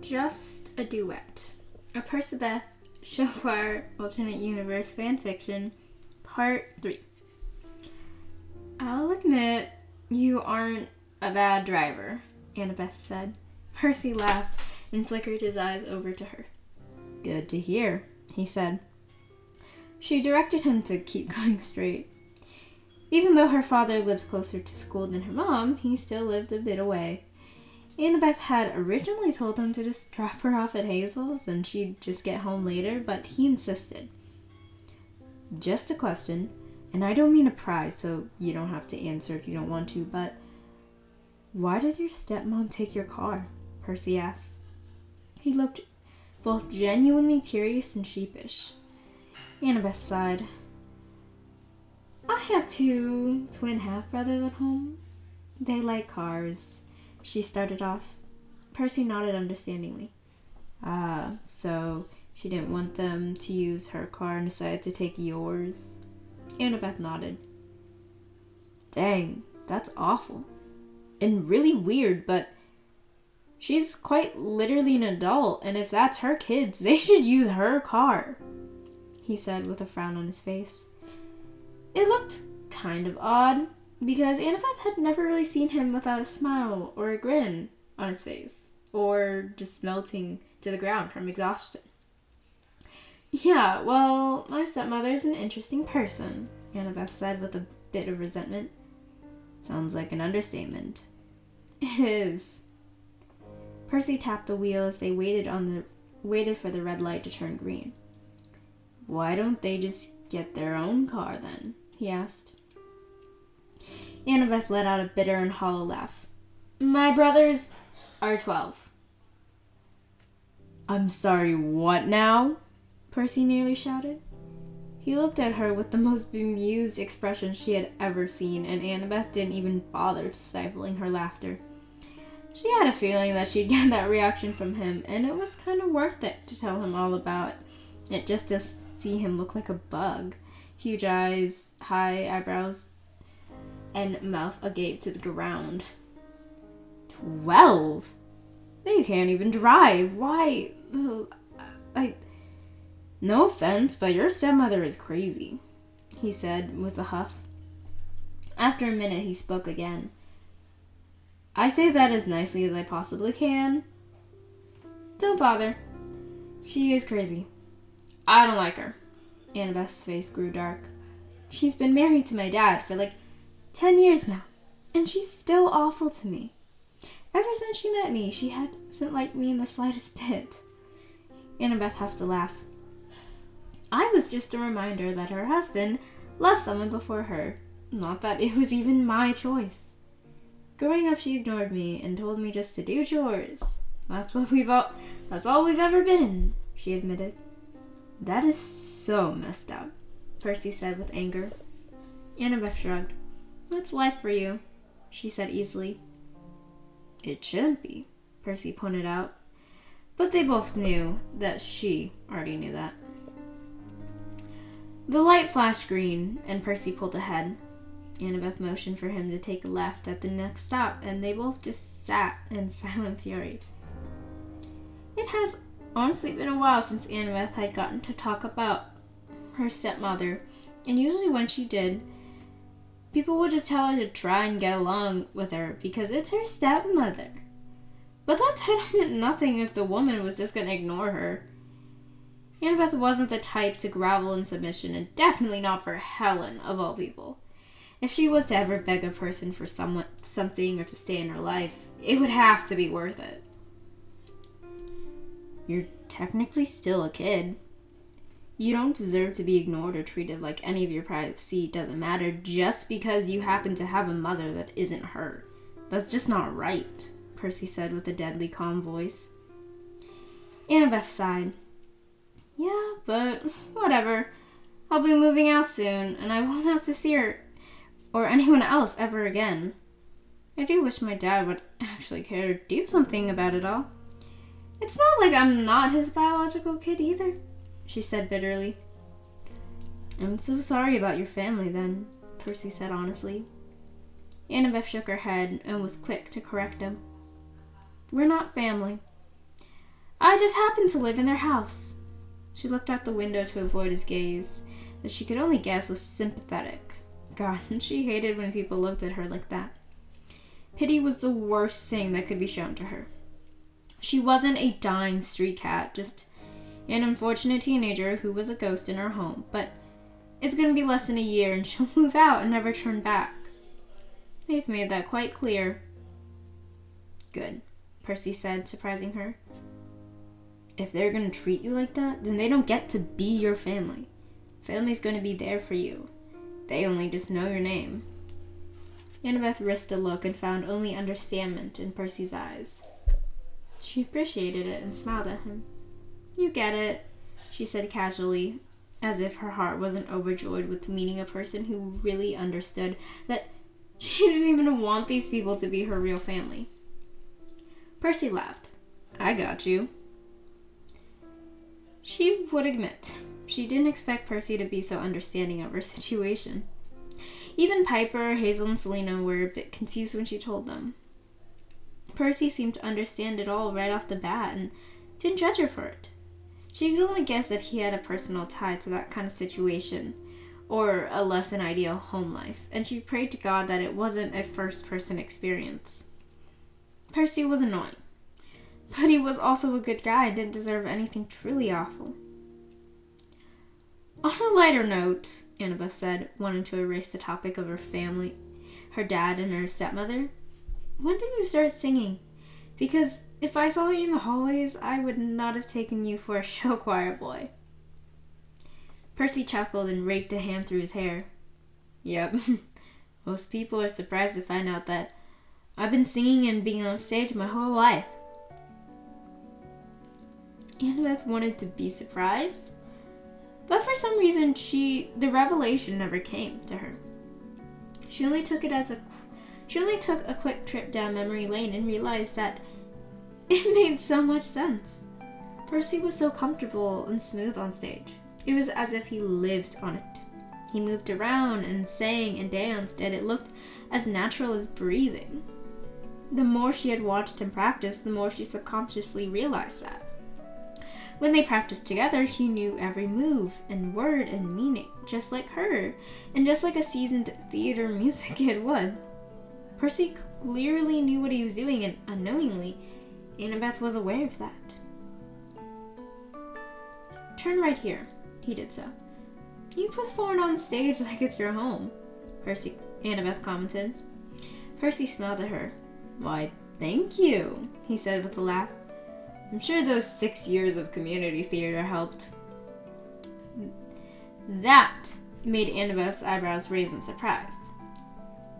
Just a Duet. A Peracebth Show Choir Alternate Universe Fanfiction, Part 3. I'll admit, you aren't a bad driver, Annabeth said. Percy laughed and flickered his eyes over to her. Good to hear, he said. She directed him to keep going straight. Even though her father lived closer to school than her mom, he still lived a bit away. Annabeth had originally told him to just drop her off at Hazel's and she'd just get home later, but he insisted. Just a question, and I don't mean a prize, so you don't have to answer if you don't want to, but why did your stepmom take your car? Percy asked. He looked both genuinely curious and sheepish. Annabeth sighed. I have 2 twin half-brothers at home. They like cars. She started off. Percy nodded understandingly. So she didn't want them to use her car and decided to take yours? Annabeth nodded. Dang, that's awful. And really weird, but she's quite literally an adult, and if that's her kids, they should use her car, he said with a frown on his face. It looked kind of odd, because Annabeth had never really seen him without a smile or a grin on his face, or just melting to the ground from exhaustion. Yeah, well, my stepmother's an interesting person, Annabeth said with a bit of resentment. Sounds like an understatement. It is. Percy tapped the wheel as they waited for the red light to turn green. Why don't they just get their own car then? He asked. Annabeth let out a bitter and hollow laugh. My brothers are 12. I'm sorry, what now? Percy nearly shouted. He looked at her with the most bemused expression she had ever seen, and Annabeth didn't even bother stifling her laughter. She had a feeling that she'd get that reaction from him, and it was kind of worth it to tell him all about it, just to see him look like a bug. Huge eyes, high eyebrows, and mouth agape to the ground. 12? They can't even drive. Why? No offense, but your stepmother is crazy, he said with a huff. After a minute, he spoke again. I say that as nicely as I possibly can. Don't bother. She is crazy. I don't like her. Annabeth's face grew dark. She's been married to my dad for 10 years now, and she's still awful to me. Ever since she met me, she hasn't liked me in the slightest bit. Annabeth huffed a laugh. I was just a reminder that her husband loved someone before her, not that it was even my choice. Growing up, she ignored me and told me just to do chores. That's all we've ever been, she admitted. That is so messed up, Percy said with anger. Annabeth shrugged. That's life for you, she said easily. It shouldn't be, Percy pointed out. But they both knew that she already knew that. The light flashed green, and Percy pulled ahead. Annabeth motioned for him to take a left at the next stop, and they both just sat in silent fury. It has honestly been a while since Annabeth had gotten to talk about her stepmother, and usually when she did, people would just tell her to try and get along with her because it's her stepmother. But that title meant nothing if the woman was just going to ignore her. Annabeth wasn't the type to grovel in submission, and definitely not for Helen, of all people. If she was to ever beg a person for something or to stay in her life, it would have to be worth it. You're technically still a kid. You don't deserve to be ignored or treated like any of your privacy doesn't matter just because you happen to have a mother that isn't her. That's just not right, Percy said with a deadly calm voice. Annabeth sighed. Yeah, but whatever. I'll be moving out soon, and I won't have to see her or anyone else ever again. I do wish my dad would actually care to do something about it all. It's not like I'm not his biological kid either, she said bitterly. I'm so sorry about your family then, Percy said honestly. Annabeth shook her head and was quick to correct him. We're not family. I just happened to live in their house. She looked out the window to avoid his gaze, that she could only guess was sympathetic. God, she hated when people looked at her like that. Pity was the worst thing that could be shown to her. She wasn't a dying street cat, just an unfortunate teenager who was a ghost in her home, but it's going to be less than a year and she'll move out and never turn back. They've made that quite clear. Good, Percy said, surprising her. If they're going to treat you like that, then they don't get to be your family. Family's going to be there for you. They only just know your name. Annabeth risked a look and found only understandment in Percy's eyes. She appreciated it and smiled at him. You get it, she said casually, as if her heart wasn't overjoyed with meeting a person who really understood that she didn't even want these people to be her real family. Percy laughed. I got you. She would admit, she didn't expect Percy to be so understanding of her situation. Even Piper, Hazel, and Selena were a bit confused when she told them. Percy seemed to understand it all right off the bat and didn't judge her for it. She could only guess that he had a personal tie to that kind of situation, or a less than ideal home life, and she prayed to God that it wasn't a first-person experience. Percy was annoying, but he was also a good guy and didn't deserve anything truly awful. On a lighter note, Annabeth said, wanting to erase the topic of her family, her dad and her stepmother, when did you start singing? Because if I saw you in the hallways, I would not have taken you for a show choir boy. Percy chuckled and raked a hand through his hair. Yep, most people are surprised to find out that I've been singing and being on stage my whole life. Annabeth wanted to be surprised, but for some reason the revelation never came to her. She only took a quick trip down memory lane and realized that it made so much sense. Percy was so comfortable and smooth on stage. It was as if he lived on it. He moved around and sang and danced, and it looked as natural as breathing. The more she had watched him practice, the more she subconsciously realized that. When they practiced together, he knew every move and word and meaning, just like her, and just like a seasoned theater music kid would. Percy clearly knew what he was doing, and unknowingly, Annabeth was aware of that. Turn right here. He did so. You perform on stage like it's your home, Annabeth commented. Percy smiled at her. Why, thank you, he said with a laugh. I'm sure those 6 years of community theater helped. That made Annabeth's eyebrows raise in surprise.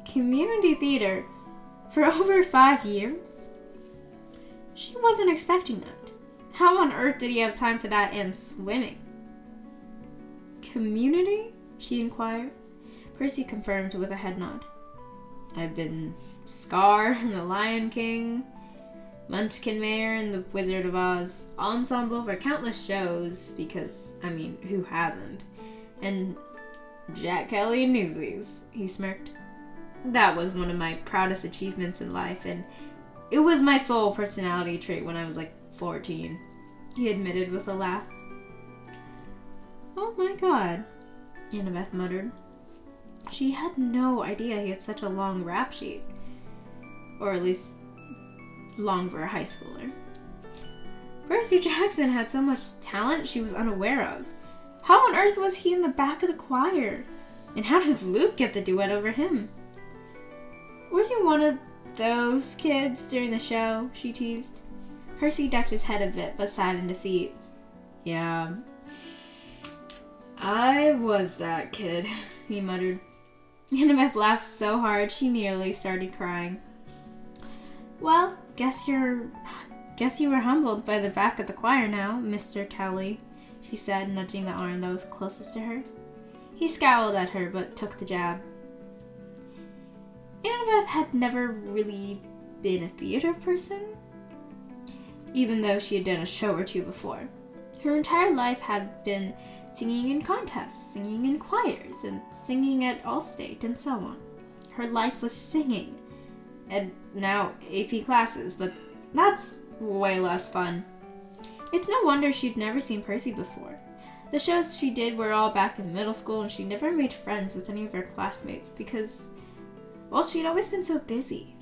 Community theater? For over 5 years? She wasn't expecting that. How on earth did he have time for that and swimming? Community? She inquired. Percy confirmed with a head nod. I've been Scar and the Lion King, Munchkin Mayor and the Wizard of Oz, ensemble for countless shows, because, who hasn't? And Jack Kelly and Newsies, he smirked. That was one of my proudest achievements in life, and it was my sole personality trait when I was 14, he admitted with a laugh. Oh my God, Annabeth muttered. She had no idea he had such a long rap sheet. Or at least long for a high schooler. Percy Jackson had so much talent she was unaware of. How on earth was he in the back of the choir? And how did Luke get the duet over him? Were you one of those kids during the show? She teased. Percy ducked his head a bit, but sighed in defeat. Yeah, I was that kid, he muttered. Annabeth laughed so hard she nearly started crying. Well, guess you were humbled by the back of the choir now, Mr. Kelly, she said, nudging the arm that was closest to her. He scowled at her, but took the jab. Annabeth had never really been a theater person, even though she had done a show or two before. Her entire life had been singing in contests, singing in choirs, and singing at Allstate, and so on. Her life was singing, and now AP classes, but that's way less fun. It's no wonder she'd never seen Percy before. The shows she did were all back in middle school, and she never made friends with any of her classmates because, well, she'd always been so busy.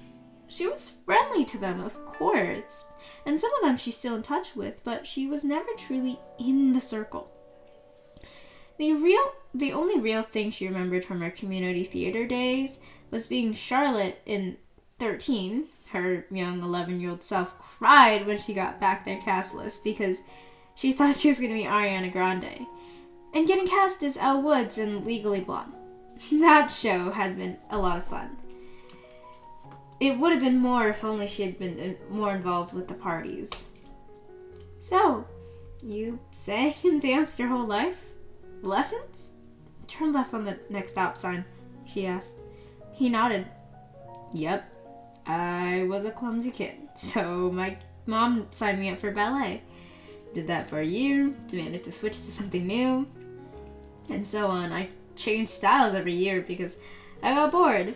She was friendly to them, of course, and some of them she's still in touch with, but she was never truly in the circle. The only real thing she remembered from her community theater days was being Charlotte in 13. Her young 11-year-old self cried when she got back their cast list because she thought she was going to be Ariana Grande, and getting cast as Elle Woods in Legally Blonde. That show had been a lot of fun. It would have been more if only she had been more involved with the parties. So, you sang and danced your whole life? Lessons? Turn left on the next stop sign, she asked. He nodded. Yep, I was a clumsy kid, so my mom signed me up for ballet. Did that for a year, demanded to switch to something new, and so on. I changed styles every year because I got bored,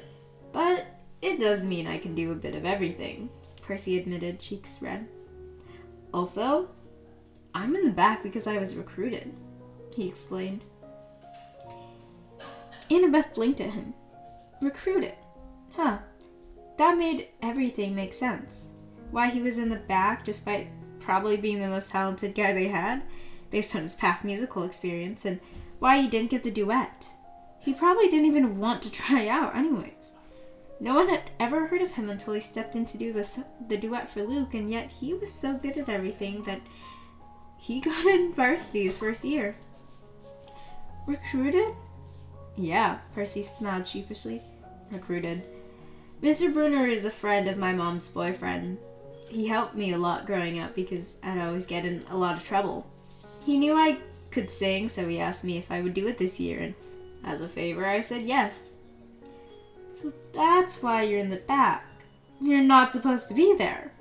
but it does mean I can do a bit of everything, Percy admitted, cheeks red. Also, I'm in the back because I was recruited, he explained. Annabeth blinked at him. Recruited? Huh. That made everything make sense. Why he was in the back despite probably being the most talented guy they had, based on his past musical experience, and why he didn't get the duet. He probably didn't even want to try out anyways. No one had ever heard of him until he stepped in to do the duet for Luke, and yet he was so good at everything that he got in varsity his first year. Recruited? Yeah, Percy smiled sheepishly. Recruited. Mr. Brunner is a friend of my mom's boyfriend. He helped me a lot growing up because I'd always get in a lot of trouble. He knew I could sing, so he asked me if I would do it this year, and as a favor, I said yes. So that's why you're in the back. You're not supposed to be there,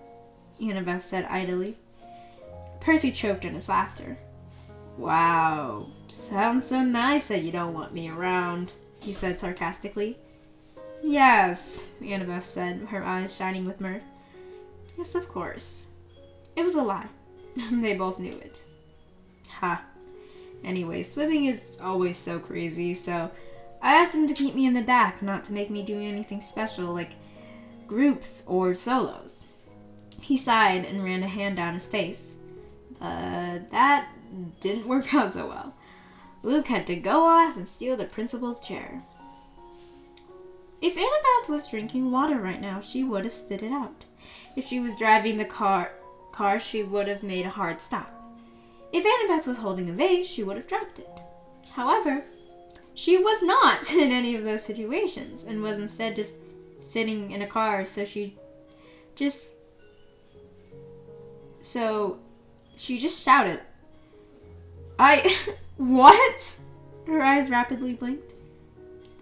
Annabeth said idly. Percy choked in his laughter. Wow, sounds so nice that you don't want me around, he said sarcastically. Yes, Annabeth said, her eyes shining with mirth. Yes, of course. It was a lie. They both knew it. Ha. Anyway, swimming is always so crazy, so I asked him to keep me in the back, not to make me do anything special like groups or solos. He sighed and ran a hand down his face. That didn't work out so well. Luke had to go off and steal the principal's chair. If Annabeth was drinking water right now, she would have spit it out. If she was driving the car, she would have made a hard stop. If Annabeth was holding a vase, she would have dropped it. However, she was not in any of those situations and was instead just sitting in a car, so she just shouted, What? Her eyes rapidly blinked.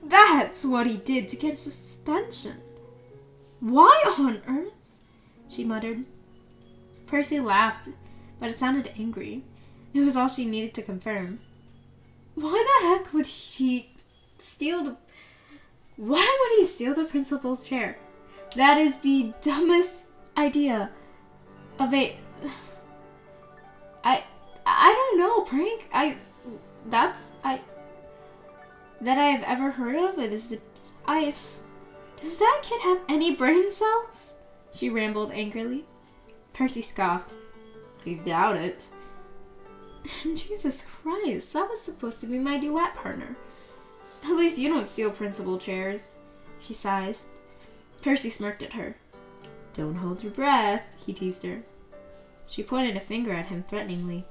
That's what he did to get a suspension. Why on earth? She muttered. Percy laughed, but it sounded angry. It was all she needed to confirm. Why the heck would he steal the principal's chair? That is the dumbest idea of a... I don't know, prank. That I have ever heard of. It is does that kid have any brain cells? She rambled angrily. Percy scoffed. I doubt it. Jesus Christ, that was supposed to be my duet partner. At least you don't steal principal chairs, she sighed. Percy smirked at her. Don't hold your breath, he teased her. She pointed a finger at him threateningly.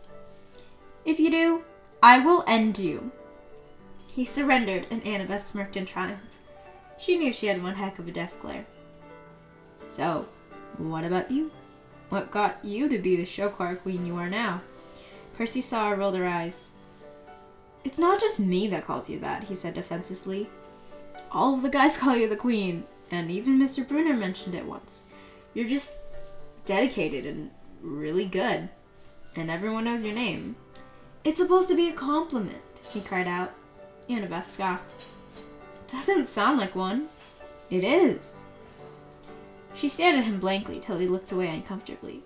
If you do, I will end you. He surrendered, and Annabeth smirked in triumph. She knew she had one heck of a death glare. So, what about you? What got you to be the show choir queen you are now? Percy saw her roll her eyes. It's not just me that calls you that, he said defensively. All of the guys call you the queen, and even Mr. Brunner mentioned it once. You're just dedicated and really good, and everyone knows your name. It's supposed to be a compliment, he cried out. Annabeth scoffed. Doesn't sound like one. It is. She stared at him blankly till he looked away uncomfortably.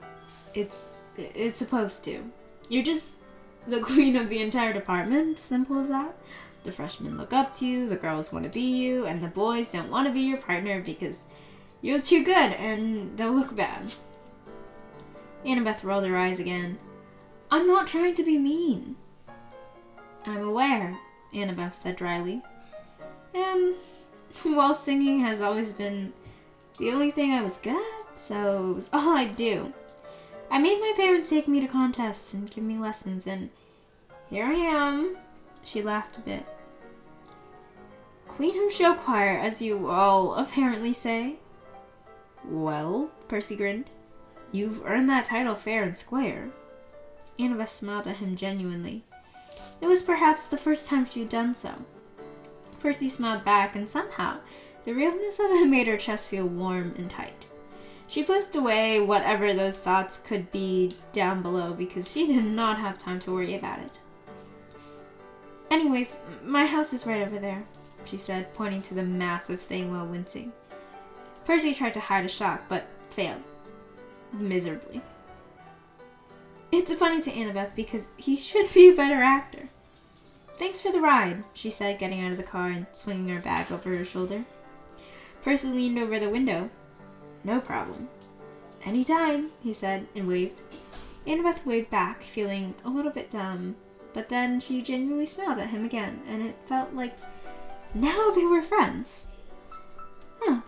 It's It's supposed to. You're just the queen of the entire department, simple as that. The freshmen look up to you, the girls want to be you, and the boys don't want to be your partner because you're too good and they'll look bad. Annabeth rolled her eyes again. I'm not trying to be mean. I'm aware, Annabeth said dryly. Well, singing has always been the only thing I was good at, so it was all I'd do. I made my parents take me to contests and give me lessons, and here I am. She laughed a bit. Queen of Show Choir, as you all apparently say. Well, Percy grinned. You've earned that title fair and square. Annabeth smiled at him genuinely. It was perhaps the first time she'd done so. Percy smiled back, and somehow the realness of it made her chest feel warm and tight. She pushed away whatever those thoughts could be down below because she did not have time to worry about it. Anyways, my house is right over there, she said, pointing to the massive thing while wincing. Percy tried to hide a shock, but failed. Miserably. It's funny to Annabeth because he should be a better actor. Thanks for the ride, she said, getting out of the car and swinging her bag over her shoulder. Percy leaned over the window. No problem. Anytime, he said, and waved. Annabeth waved back, feeling a little bit dumb, but then she genuinely smiled at him again, and it felt like now they were friends. Huh.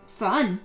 Fun,